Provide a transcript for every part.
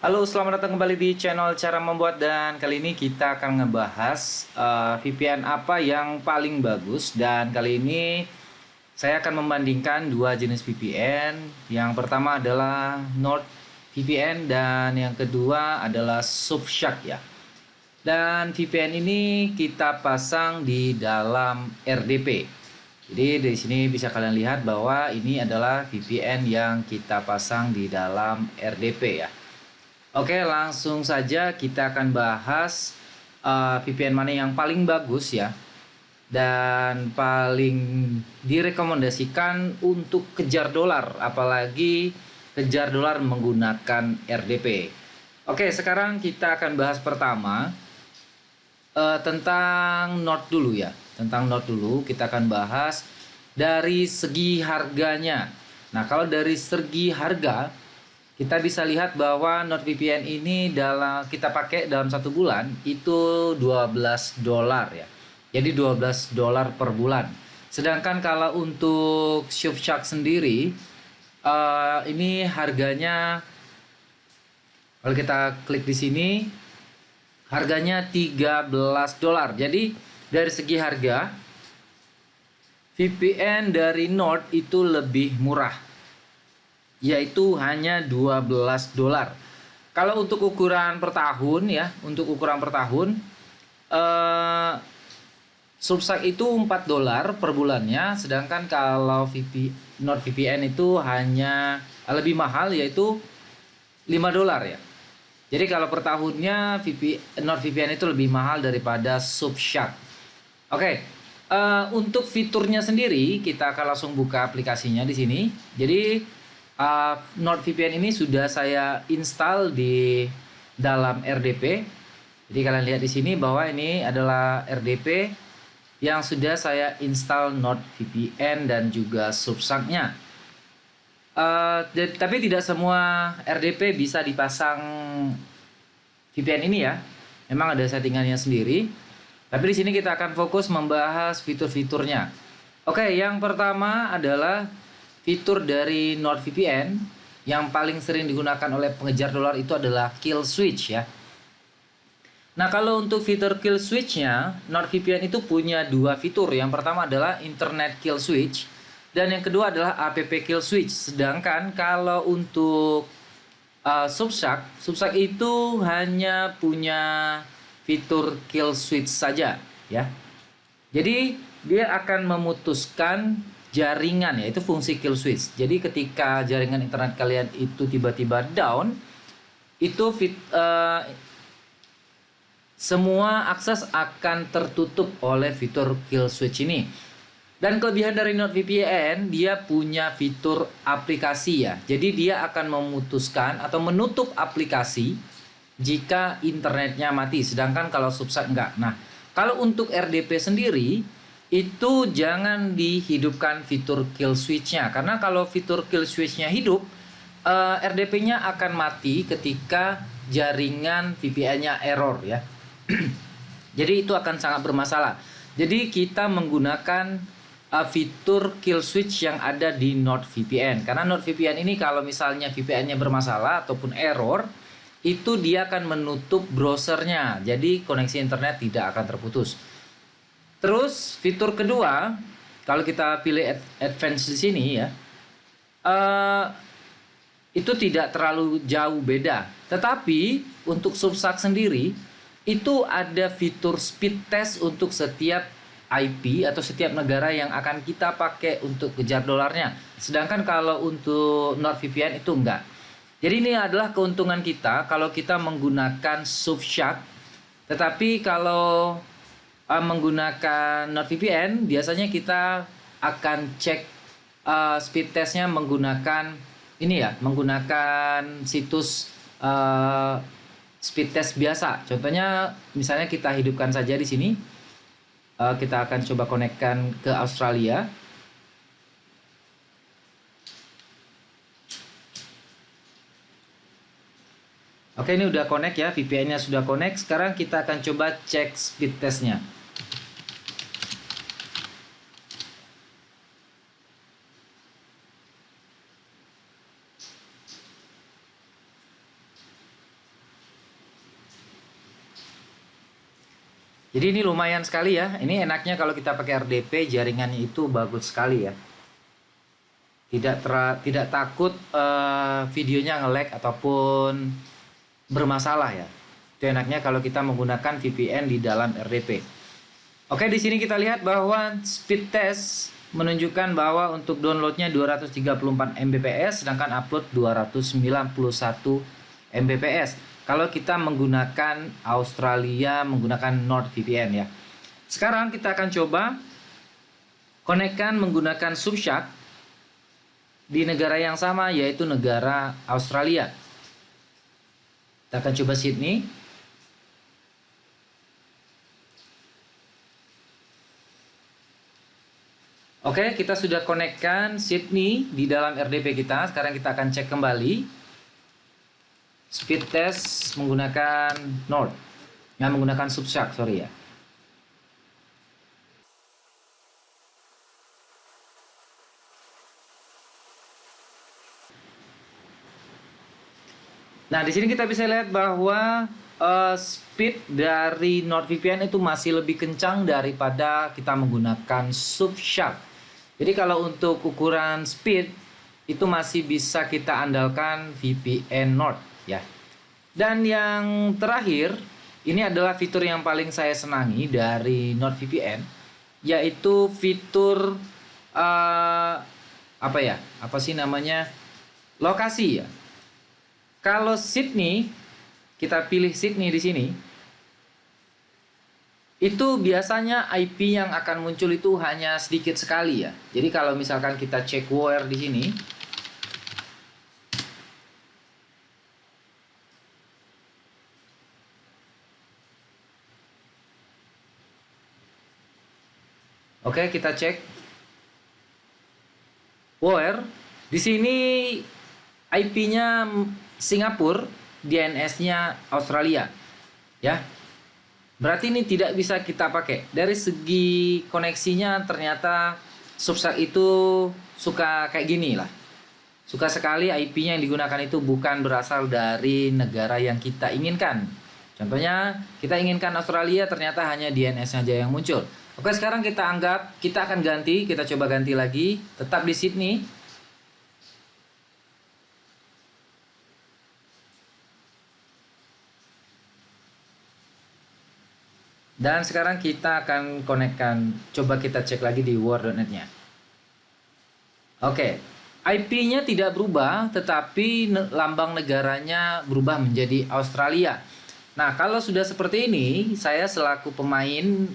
Halo, selamat datang kembali di channel Cara Membuat, dan kali ini kita akan ngebahas VPN apa yang paling bagus. Dan kali ini saya akan membandingkan dua jenis VPN. Yang pertama adalah NordVPN dan yang kedua adalah Surfshark ya. Dan VPN ini kita pasang di dalam RDP. Jadi dari sini bisa kalian lihat bahwa ini adalah VPN yang kita pasang di dalam RDP ya. Oke, langsung saja kita akan bahas VPN mana yang paling bagus ya dan paling direkomendasikan untuk kejar dolar, apalagi kejar dolar menggunakan RDP. Oke, sekarang kita akan bahas pertama tentang Nord dulu ya. Tentang Nord dulu kita akan bahas dari segi harganya. Nah, kalau dari segi harga kita bisa lihat bahwa NordVPN ini kita pakai dalam satu bulan itu $12 ya. Jadi $12 per bulan. Sedangkan kalau untuk Surfshark sendiri ini harganya, kalau kita klik di sini harganya $13. Jadi dari segi harga VPN dari Nord itu lebih murah, yaitu hanya $12. Kalau untuk ukuran per tahun ya, untuk ukuran per tahun Surfshark itu $4 per bulannya, sedangkan kalau NordVPN itu hanya lebih mahal, yaitu $5 ya. Jadi kalau per tahunnya NordVPN itu lebih mahal daripada Surfshark. Oke, untuk fiturnya sendiri kita akan langsung buka aplikasinya di sini. Jadi NordVPN ini sudah saya install di dalam RDP. Jadi kalian lihat di sini bahwa ini adalah RDP yang sudah saya install NordVPN dan juga Surfshark-nya. Tapi tidak semua RDP bisa dipasang VPN ini ya. Memang ada settingannya sendiri. Tapi di sini kita akan fokus membahas fitur-fiturnya. Oke, yang pertama adalah fitur dari NordVPN yang paling sering digunakan oleh pengejar dolar itu adalah kill switch ya. Nah, kalau untuk fitur kill switch-nya, NordVPN itu punya dua fitur. Yang pertama adalah internet kill switch dan yang kedua adalah app kill switch. Sedangkan kalau untuk Surfshark itu hanya punya fitur kill switch saja ya. Jadi dia akan memutuskan jaringan, yaitu fungsi kill switch. Jadi ketika jaringan internet kalian itu tiba-tiba down, itu semua akses akan tertutup oleh fitur kill switch ini. Dan kelebihan dari NordVPN, dia punya fitur aplikasi ya. Jadi dia akan memutuskan atau menutup aplikasi jika internetnya mati. Sedangkan kalau Surfshark enggak. Nah, kalau untuk RDP sendiri, itu jangan dihidupkan fitur kill switch-nya. Karena kalau fitur kill switch-nya hidup, RDP-nya akan mati ketika jaringan VPN-nya error ya. Jadi itu akan sangat bermasalah. Jadi kita menggunakan fitur kill switch yang ada di NordVPN. Karena NordVPN ini kalau misalnya VPN-nya bermasalah ataupun error, itu dia akan menutup browsernya. Jadi koneksi internet tidak akan terputus. Terus fitur kedua, kalau kita pilih advance di sini ya, itu tidak terlalu jauh beda. Tetapi untuk Surfshark sendiri itu ada fitur speed test untuk setiap IP atau setiap negara yang akan kita pakai untuk kejar dolarnya. Sedangkan kalau untuk NordVPN itu enggak. Jadi ini adalah keuntungan kita kalau kita menggunakan Surfshark. Tetapi kalau menggunakan NordVPN, biasanya kita akan cek speed testnya menggunakan ini ya, menggunakan situs speed test biasa. Contohnya misalnya kita hidupkan saja di sini. Kita akan coba konekkan ke Australia. Oke, ini udah connect ya, VPN-nya sudah connect. Sekarang kita akan coba cek speed testnya. Jadi ini lumayan sekali ya. Ini enaknya kalau kita pakai RDP, jaringannya itu bagus sekali ya. Tidak takut videonya nge-lag ataupun bermasalah ya. Itu enaknya kalau kita menggunakan VPN di dalam RDP. Oke, di sini kita lihat bahwa speed test menunjukkan bahwa untuk downloadnya 234 Mbps, sedangkan upload 291 Mbps. Kalau kita menggunakan Australia, menggunakan NordVPN ya. Sekarang kita akan coba konekkan menggunakan Subshark di negara yang sama, yaitu negara Australia. Kita akan coba Sydney. Oke, kita sudah konekkan Sydney di dalam RDP kita. Sekarang kita akan cek kembali speed test menggunakan Nord. Menggunakan Subshark, sorry ya. Nah, di sini kita bisa lihat bahwa speed dari NordVPN itu masih lebih kencang daripada kita menggunakan Subshark. Jadi kalau untuk ukuran speed itu masih bisa kita andalkan VPN Nord ya. Dan yang terakhir, ini adalah fitur yang paling saya senangi dari NordVPN, yaitu fitur lokasi ya. Kalau Sydney, kita pilih Sydney di sini, itu biasanya IP yang akan muncul itu hanya sedikit sekali ya. Jadi kalau misalkan kita cek WOR di sini, oke, kita cek WOR. Di sini IP-nya Singapura, DNS-nya Australia. Ya. Berarti ini tidak bisa kita pakai. Dari segi koneksinya ternyata Subshark itu suka kayak gini lah. Suka sekali IP-nya yang digunakan itu bukan berasal dari negara yang kita inginkan. Contohnya, kita inginkan Australia, ternyata hanya DNS saja yang muncul. Oke, sekarang kita akan ganti, kita coba ganti lagi, tetap di Sydney. Dan sekarang kita akan konekkan, coba kita cek lagi di war.net-nya. Oke, IP-nya tidak berubah, tetapi lambang negaranya berubah menjadi Australia. Nah, kalau sudah seperti ini, saya selaku pemain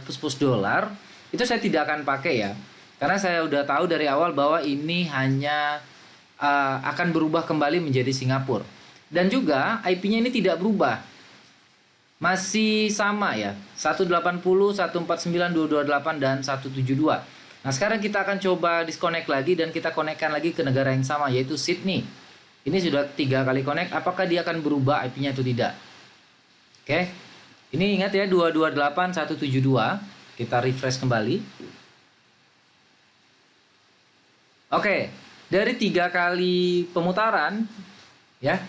push dolar, itu saya tidak akan pakai ya. Karena saya udah tahu dari awal bahwa ini hanya akan berubah kembali menjadi Singapura. Dan juga IP-nya ini tidak berubah. Masih sama ya, 180, 149, 228, dan 172. Nah, sekarang kita akan coba disconnect lagi dan kita konekkan lagi ke negara yang sama, yaitu Sydney. Ini sudah 3 kali connect, apakah dia akan berubah IP-nya atau tidak? Oke, ini ingat ya, 228, 172. Kita refresh kembali. Oke, dari 3 kali pemutaran, ya,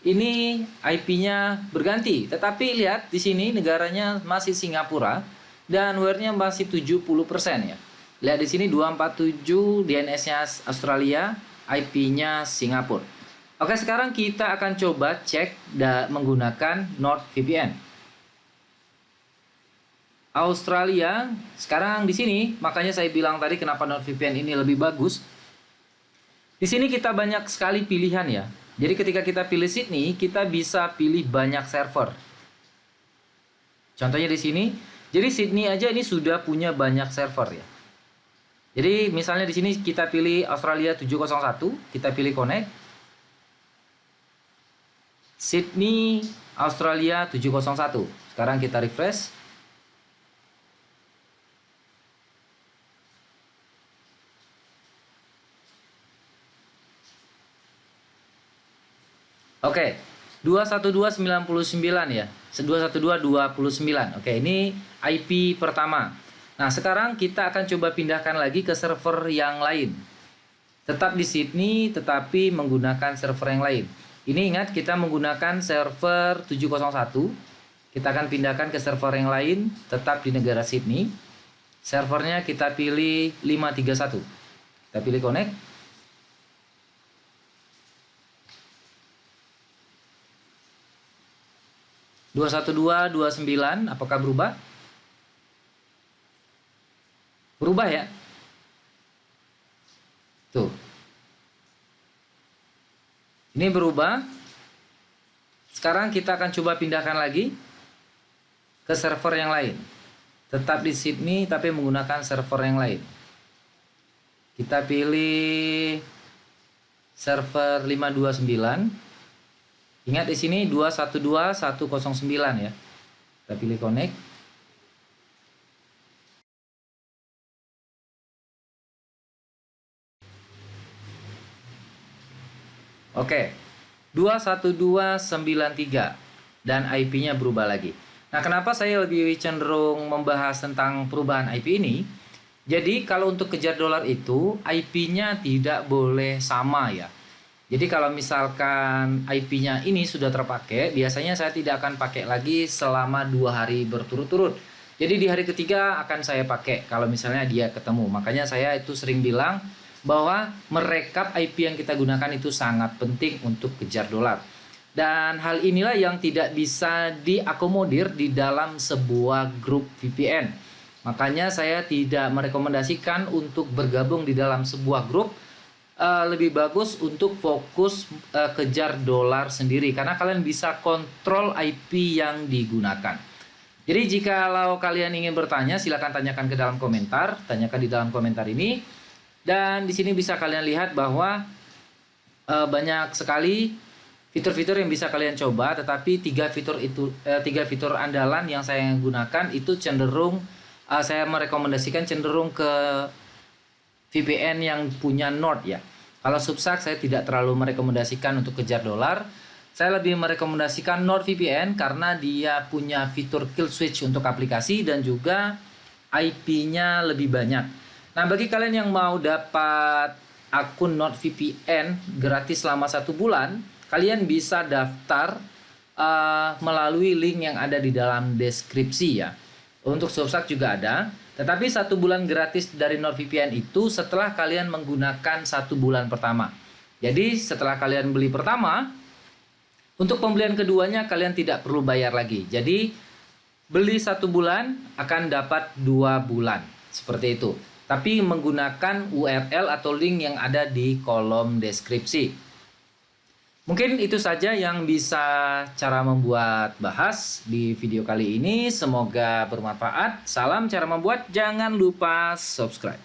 ini IP-nya berganti, tetapi lihat di sini negaranya masih Singapura dan WOR-nya masih 70% ya. Lihat di sini 247 DNS-nya Australia, IP-nya Singapura. Oke, sekarang kita akan coba cek menggunakan NordVPN. Australia sekarang di sini, makanya saya bilang tadi kenapa NordVPN ini lebih bagus. Di sini kita banyak sekali pilihan ya. Jadi ketika kita pilih Sydney, kita bisa pilih banyak server. Contohnya di sini, jadi Sydney aja ini sudah punya banyak server ya. Jadi misalnya di sini kita pilih Australia 701, kita pilih connect. Sydney Australia 701. Sekarang kita refresh. Oke, 212.99 ya. 212.29. Oke, ini IP pertama. Nah, sekarang kita akan coba pindahkan lagi ke server yang lain. Tetap di Sydney, tetapi menggunakan server yang lain. Ini ingat, kita menggunakan server 701. Kita akan pindahkan ke server yang lain, tetap di negara Sydney. Servernya kita pilih 531. Kita pilih connect. (212.29), apakah berubah? Berubah ya? Tuh. Ini berubah. Sekarang kita akan coba pindahkan lagi ke server yang lain. Tetap di Sydney tapi menggunakan server yang lain. Kita pilih server 529. Ingat di sini 212.109 ya. Kita pilih connect. Oke, 212.93 dan IP-nya berubah lagi. Nah, kenapa saya lebih cenderung membahas tentang perubahan IP ini? Jadi, kalau untuk kejar dolar itu, IP-nya tidak boleh sama ya. Jadi, kalau misalkan IP-nya ini sudah terpakai, biasanya saya tidak akan pakai lagi selama 2 hari berturut-turut. Jadi, di hari ketiga akan saya pakai kalau misalnya dia ketemu. Makanya saya itu sering bilang bahwa merekap IP yang kita gunakan itu sangat penting untuk kejar dolar. Dan hal inilah yang tidak bisa diakomodir di dalam sebuah grup VPN. Makanya saya tidak merekomendasikan untuk bergabung di dalam sebuah grup. Lebih bagus untuk fokus kejar dolar sendiri, karena kalian bisa kontrol IP yang digunakan. Jadi jikalau kalian ingin bertanya, silakan tanyakan ke dalam komentar, tanyakan di dalam komentar ini. Dan di sini bisa kalian lihat bahwa banyak sekali fitur-fitur yang bisa kalian coba, tetapi 3 fitur andalan yang saya gunakan itu cenderung saya merekomendasikan cenderung ke VPN yang punya Nord ya. Kalau Substack saya tidak terlalu merekomendasikan untuk kejar dolar. Saya lebih merekomendasikan NordVPN karena dia punya fitur kill switch untuk aplikasi dan juga IP-nya lebih banyak. Nah, bagi kalian yang mau dapat akun NordVPN gratis selama 1 bulan, kalian bisa daftar melalui link yang ada di dalam deskripsi ya. Untuk Substack juga ada, tetapi 1 bulan gratis dari NordVPN itu setelah kalian menggunakan 1 bulan pertama. Jadi setelah kalian beli pertama, untuk pembelian keduanya kalian tidak perlu bayar lagi. Jadi beli 1 bulan akan dapat 2 bulan, seperti itu. Tapi menggunakan URL atau link yang ada di kolom deskripsi. Mungkin itu saja yang bisa cara membuat bahas di video kali ini. Semoga bermanfaat. Salam cara membuat. Jangan lupa subscribe.